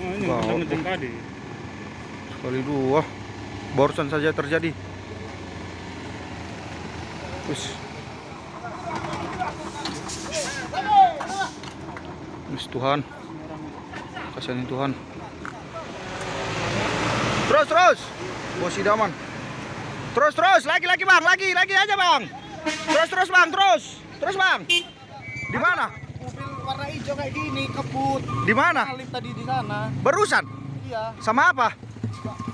ini ngecek tadi. Sekali dua. Barusan saja terjadi. Wis. Wis Tuhan. Kasihan Tuhan. Terus. Bos idaman. Terus. Lagi Bang. Lagi aja Bang. Terus Bang. Terus Bang. Di mana? Mobil warna hijau kayak gini kebut. Di mana? Ngalip tadi di sana. Barusan? Iya. Sama apa?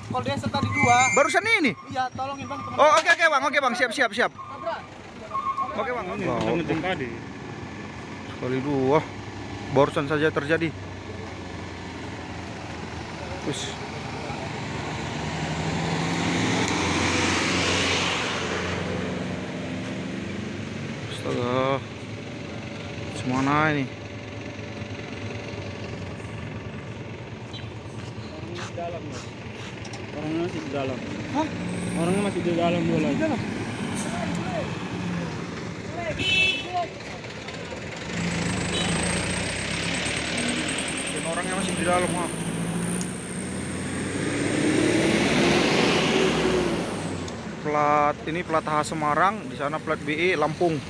Kalau dia tadi 2. Barusan ini? Iya, tolongin Bang teman. Oh, oke Bang. Siap. Oke Bang. Ini ngecek tadi. Sekali dua. Barusan saja terjadi. Wis. Astaga. Semana ini? Orangnya masih di dalam. Hah? Orangnya masih di dalam bola. Di dalam. Dan orangnya masih di dalam, Mak. Plat H Semarang, di sana plat BE Lampung.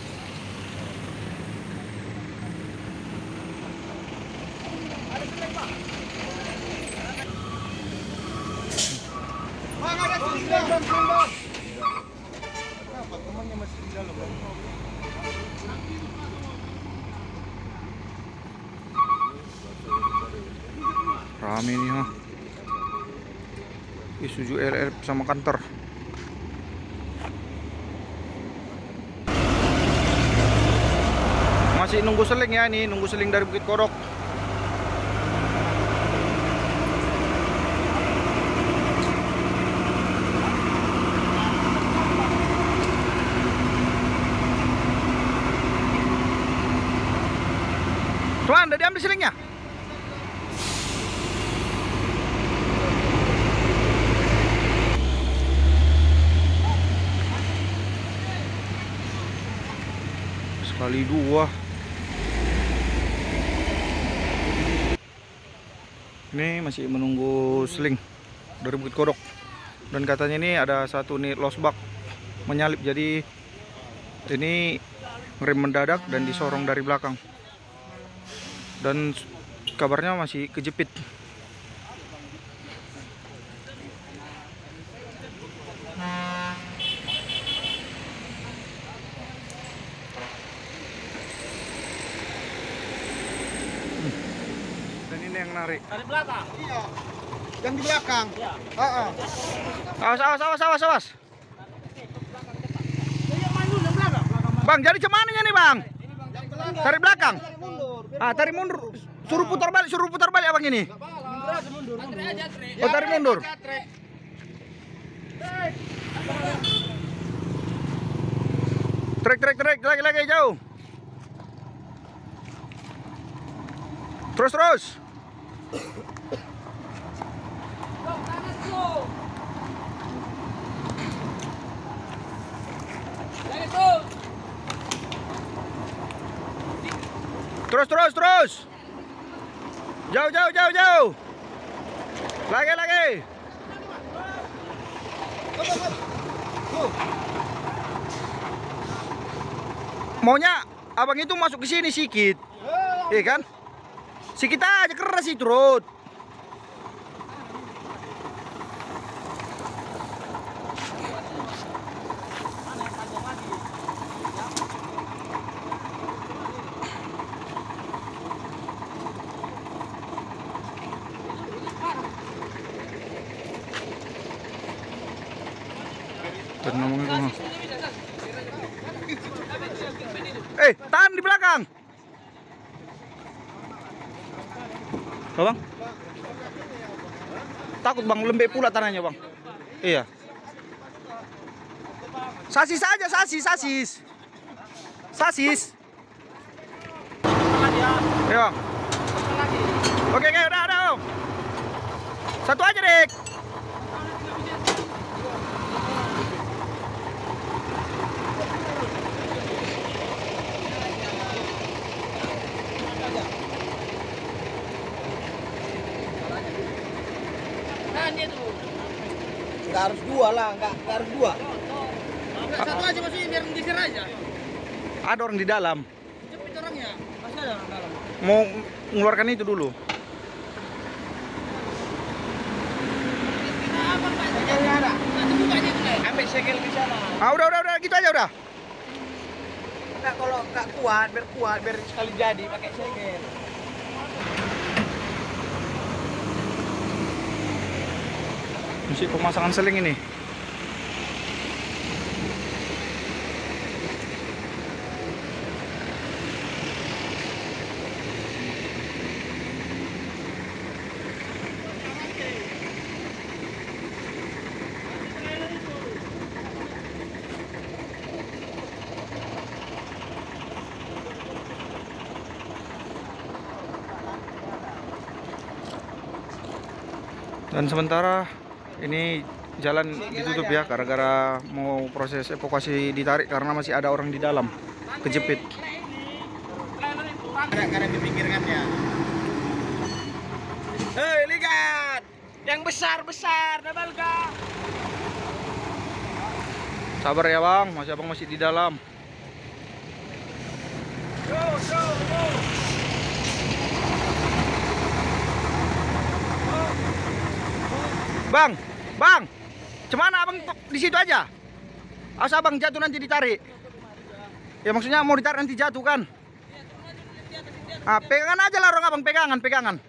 Bang, ada silinder, Bang. Kenapa temannya masih di dalam, Bang? Rame nih, ha. Isuzu RR sama Canter. Masih nunggu seling ya, ini nunggu seling dari Bukit Kodok. Tuan, udah diambil selingnya? Sekali dua. Ini masih menunggu seling dari Bukit Kodok. Dan katanya ini ada satu nih losbak menyalip, jadi ini rem mendadak dan disorong dari belakang. Dan kabarnya masih kejepit. Dan ini yang narik. Dari belakang? Iya. Yang di belakang? Iya. Awas. Bang, jadi cumannya nih Bang? Tarik belakang? Tarik mundur. Suruh putar balik Abang ini. Oh, tarik mundur. Trek, lagi jauh. Terus. Terus. Jauh. Lagi. Maunya abang itu masuk ke sini sikit. Iya kan? Sikit aja keras itu, Rod. Tahan di belakang. Bang? Takut Bang, lembek pula tanahnya Bang. Iya. Sasis aja, sasis. Ya Bang. Oke, udah Bang. Satu aja Dek. Pelan dia tuh. Nggak harus dua lah, nggak harus dua. Nggak satu aja maksudnya biar menggeser aja. Ada orang di dalam. Jepit orangnya. Masih ada orang dalam. Mau mengeluarkan itu dulu. Segelnya ada. Nanti bukanya itu deh. Ambil segel di sana. Ah, udah, gitu aja udah. Enggak, kalau nggak kuat, biar sekali jadi pakai segel. Mesti pemasangan seling ini. Dan sementara ini jalan ditutup ya, gara-gara mau proses evakuasi ditarik karena masih ada orang di dalam kejepit. Karena dipikirkannya. Hei, lihat! Yang besar-besar, Nabalga! Sabar ya bang, abang masih di dalam. Go! Bang, cemana abang di situ aja? Awas abang jatuh nanti ditarik. Ya maksudnya mau ditarik nanti jatuh kan? Ah, pegangan aja lah orang abang, pegangan.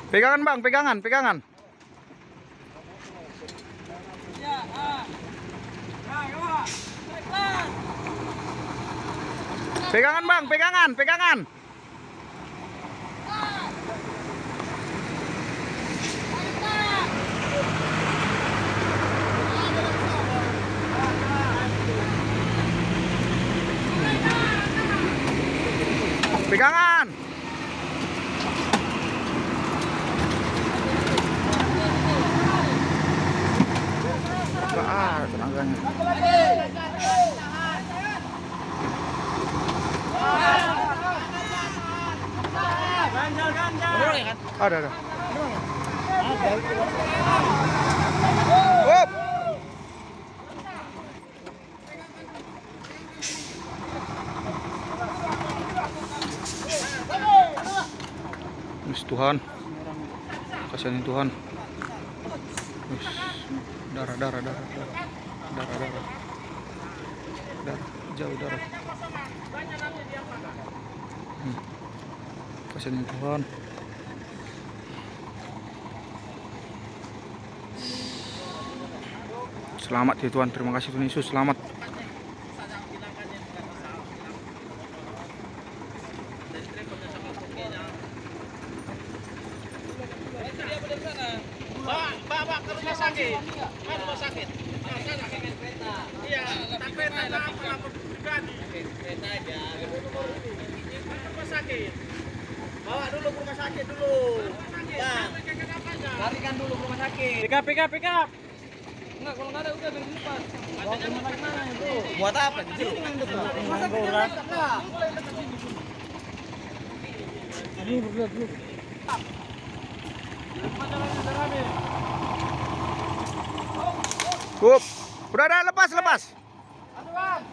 Pegangan bang, pegangan. Pegangan bang, pegangan. Pegangan. Tenaganya. Ada. Hop. Tuhan, kasihan Tuhan. Darah, jauh darah. Kasihan Tuhan. Selamat ya Tuhan, terima kasih Tuhan Yesus, selamat. Bawa ke rumah sakit. Rumah sakit. Iya, tak kereta apa pribadi. Kereta aja. Rumah sakit. Bawa dulu ke rumah sakit dulu. Ya. Larikan dulu ke rumah sakit. Pick up. Enggak, kalau enggak ada udah berlipat. Bawa ke rumah sakit mana itu? Buat apa? Rumah sakit dekat lah. Ini berlihat dulu. Up. Udah ada, lepas. Aduh, Bang.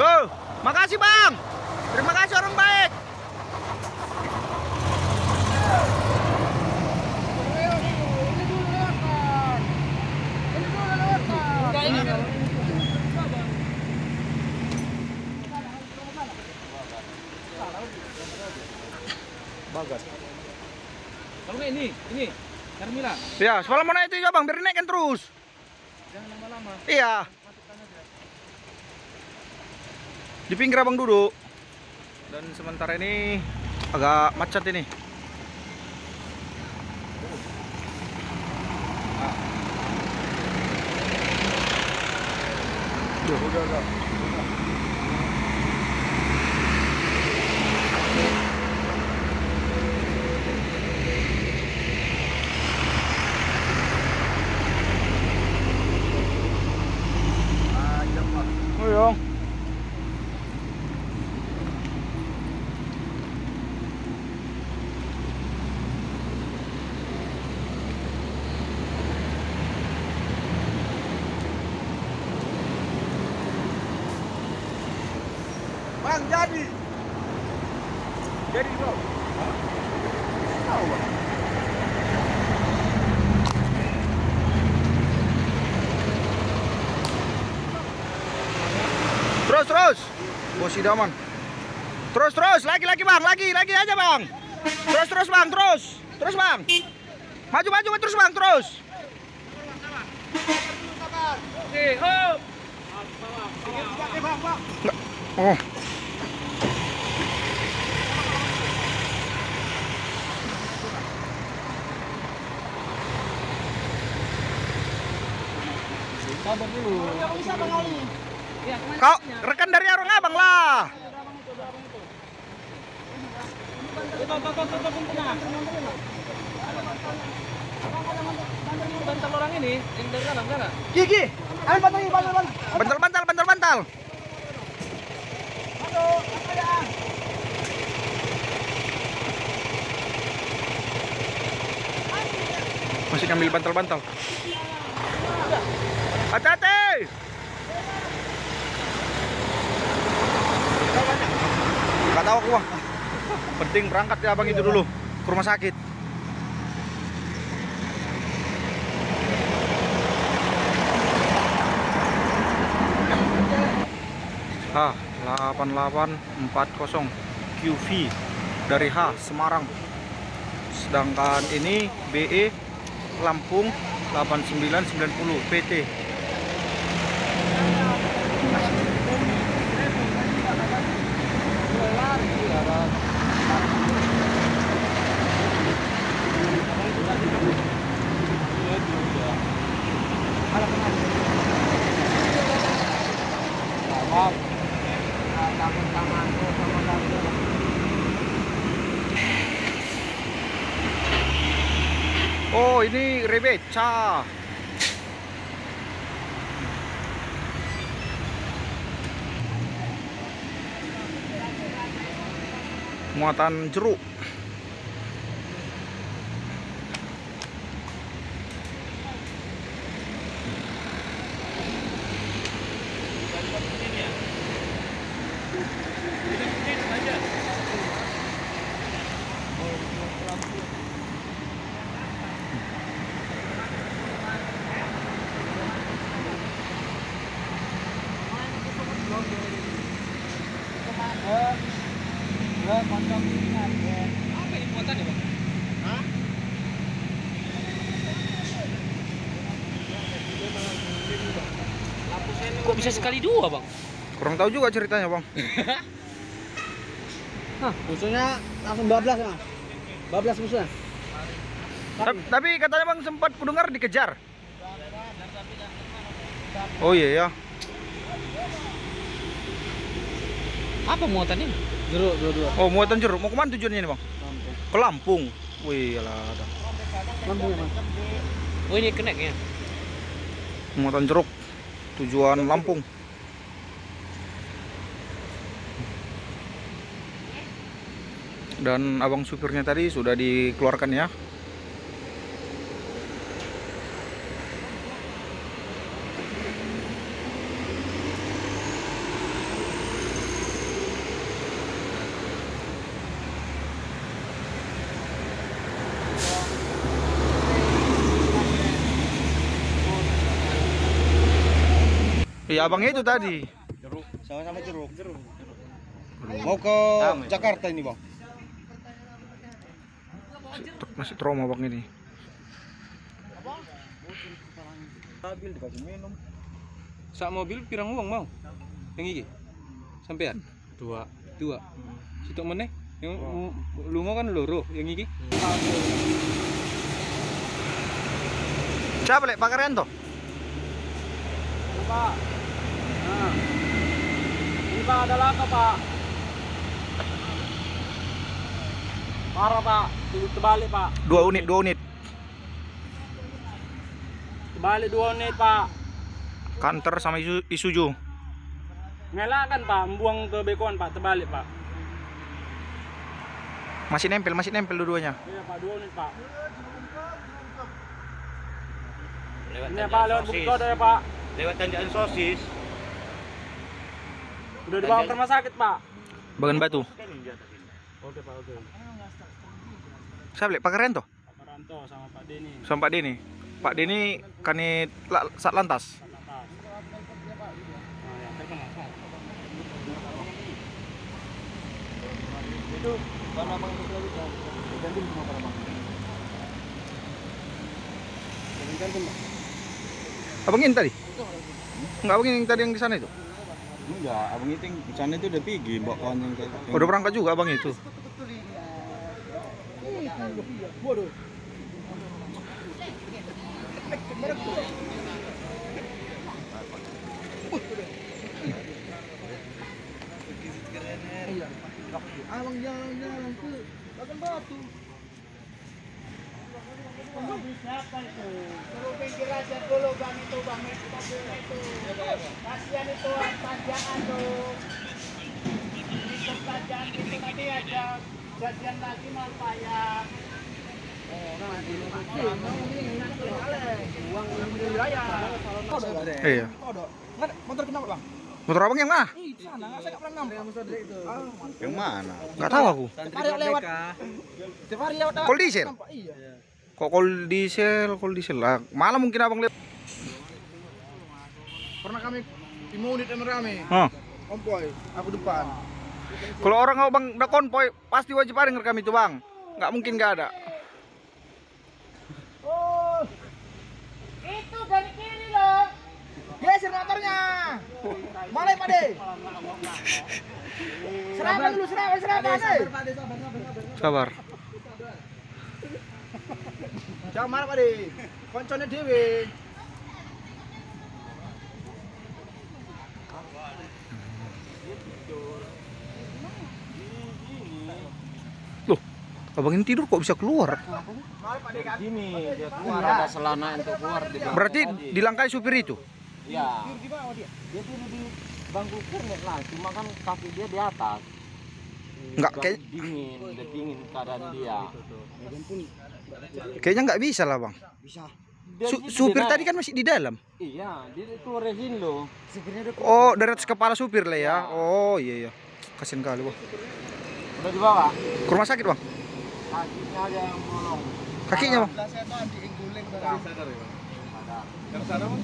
Tuh. Makasih Bang. Terima kasih orang baik. Bagas. Kalau nggak ini Carmila. Ya, semalam mau naik itu ya Bang, biar naikkan terus. Jangan lama-lama. Iya. Di pinggir Abang duduk. Dan sementara ini agak macet ini. Udah. Oh iya. Bang, jadi bro. Tahu bang. Terus. Bos idaman. Terus, lagi bang, lagi aja bang. Terus bang, terus bang. Maju terus bang, terus. Oke, hop. Oh. Sabar dulu. Bisa bang Ali. Iya, kemana? Kau rekan dari Arung Abang lah. Bantal orang ini yang dari dalam sana. Gigi, ambil Bantal. Aduh, apa ya? Masih ngambil bantal. Hati-hati. Gak tahu aku bang. Penting berangkat ya abang itu dulu ke rumah sakit. H 8840 QV dari H Semarang. Sedangkan ini BE Lampung 8990 PT. Oh, ini rebeca. Muatan jeruk. Apa ini muatannya, Bang? Hah? Kok bisa sekali dua, Bang? Kurang tahu juga ceritanya, Bang. Hah, musuhnya langsung bablas ya? Bablas musuhnya. Tapi katanya Bang sempat kudengar dikejar. Oh iya ya. Apa muatannya? Jeruk dua-dua. Oh, muatan jeruk. Mau kemana tujuannya nih, Bang? Lampung. Ke Lampung. Wih, alah ada. Lampung ya, Mas? Oh, ini keneknya. Muatan jeruk. Tujuan Lampung. Dan abang supirnya tadi sudah dikeluarkan ya. Iya, abangnya itu tadi. Jeruk. Sama-sama jeruk. Mau ke Jakarta ini, Bang. Masih trauma bang ini. Mobil dikasih minum. Sak mobil pirang uang mau? Yang iki? Sampean? Dua. Situ meneh yang lunga kan loro, yang iki. Siapa lek Pak Karyanto? Pak. Nah. Ini Pak ada laka Pak. Parah Pak, terbalik Pak. 2 unit, 2 unit. Terbalik 2 unit Pak. Kanter sama Isuzu. Ngelakan Pak, membuang ke bekoan Pak, terbalik Pak. Masih nempel dua-duanya. Iya Pak, 2 unit Pak. Lewat Ini Pak, lewat bukit kode ya Pak. Lewat tanjakan sosis. Udah dibawa ke rumah sakit Pak. Bagan batu. Oke Pak, oke. Siapa lek Pak Karyanto? Pak Ranto sama Pak Denny. Sama Pak Denny. Pak Denny kanit Satlantas. Nah, ya, telepon langsung. Itu kalau abang itu lagi ganti semua para bang. Ganti Bang. Abang ini tadi? Enggak, abang yang tadi yang di sana itu. Enggak, abang itu yang di sana itu udah pergi, mbak kawan yang Udah berangkat juga abang itu. Waduh. Abang jalan-jalan ke Bagan Batu. Siapa itu? Suruh pinggir aja dulu bang itu bang itu. Kasihan itu tanjakan tuh. Itu tanjakan itu nanti aja jadian lagi mal payah. Uang wilayah. Iya. Motor kenapa bang? Motor abang yang mana? Ih, di sana, saya nggak pernah nampak. yang mana? Enggak tahu aku. Tiap hari lewat. Tiap hari lewat. Kol diesel. Nampak, iya. Kok kol diesel lah. Malah mungkin abang lihat. Pernah kami di unit rame. Hah. Konvoy, aku depan. Kalau orang abang udah konvoy pasti wajib ada ngerekam itu bang. Nggak mungkin nggak ada. Oh, itu dari kiri loh. Geser motornya. Balik Pak De. Serapan dulu, serapan De. Sabar. Jangan marah Pak De. Koncone dewe. Loh, abang ini tidur kok bisa keluar? Gini, dia keluar ada selana untuk keluar. Berarti dilangkai supir itu? Iya. Dia tidur di bangku kernet lah, cuma kan kaki dia di atas. Nggak, Udah dingin keadaan dia. Kayaknya nggak bisa lah bang. Bisa. Dia Supir tadi kan masih di dalam. Iya, dia itu resin loh. Oh, dari atas kepala supir lah ya. Oh iya iya. Kasian kali bang. Udah dibawa? Ke rumah sakit bang. Kakinya aja yang bolong. Kakinya bang. Yang sana mas?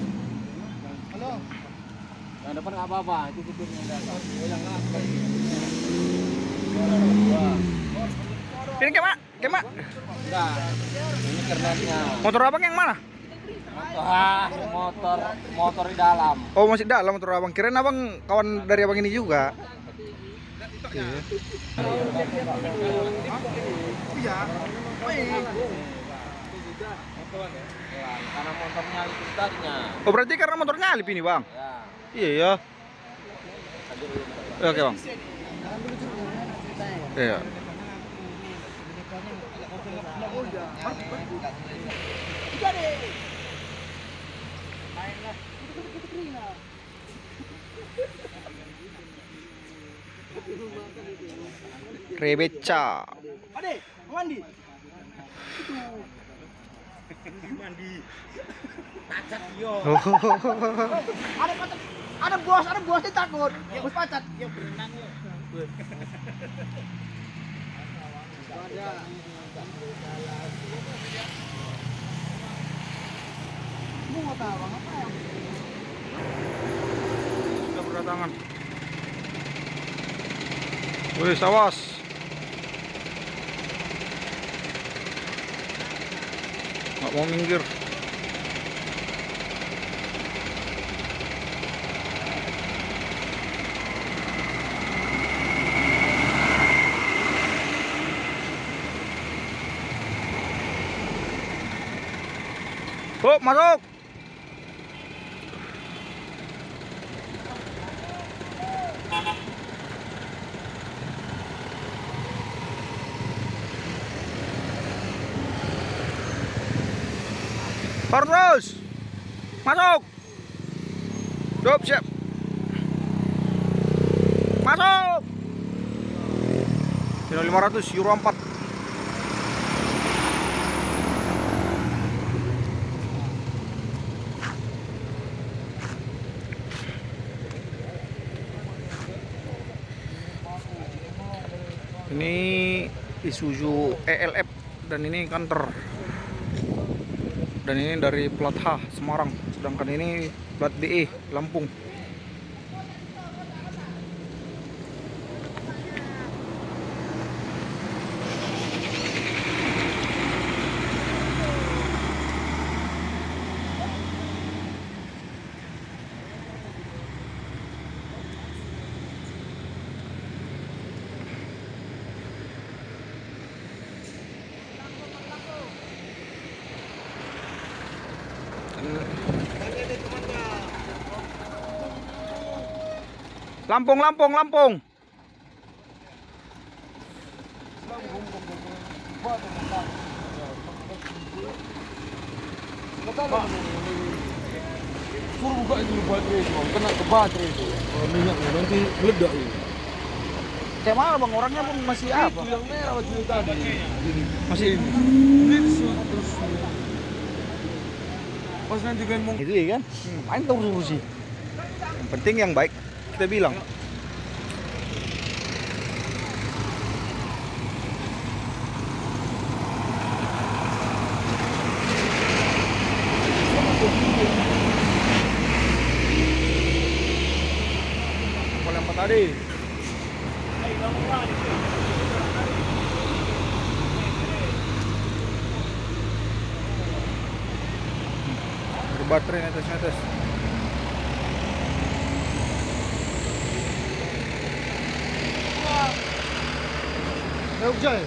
Halo. Yang depan nggak apa-apa, itu supirnya yang datang. Yang Ini kema? enggak, ini kernetnya. Motor abang yang mana? Motor di dalam. Oh masih dalam motor abang. Kirain abang kawan dari abang ini juga. Iya. Karena motornya itu tadinya. Oh berarti karena motornya alip ini bang? Ya. Iya ya. Oke bang. Iya. Rebeca. Ade, mandi. Ada bos dia takut. Bos pacat. Ya berenang ya. Mau tahu apa ya? Sudah berdatangan. Wih, awas. Nggak mau minggir. Bu, masuk. Terus. Masuk. Stop, siap. Masuk. Kilo 500 Euro 4. Ini Isuzu ELF dan ini Canter. Dan ini dari plat H Semarang, sedangkan ini plat BE Lampung. Lampung, Lampung, Lampung. Suruh buka dulu baterai itu, kena ke baterai itu. Minyaknya nanti meledak ini. Kayak mana bang, orangnya pun masih apa? Itu yang merah waktu itu tadi. Masih ini. Ini terus. Pas nanti kan mau Itu ya kan? Main tahu sih. Yang penting yang baik kita bilang. Yang apa tadi? Baterai netes-netes. Jogja ya?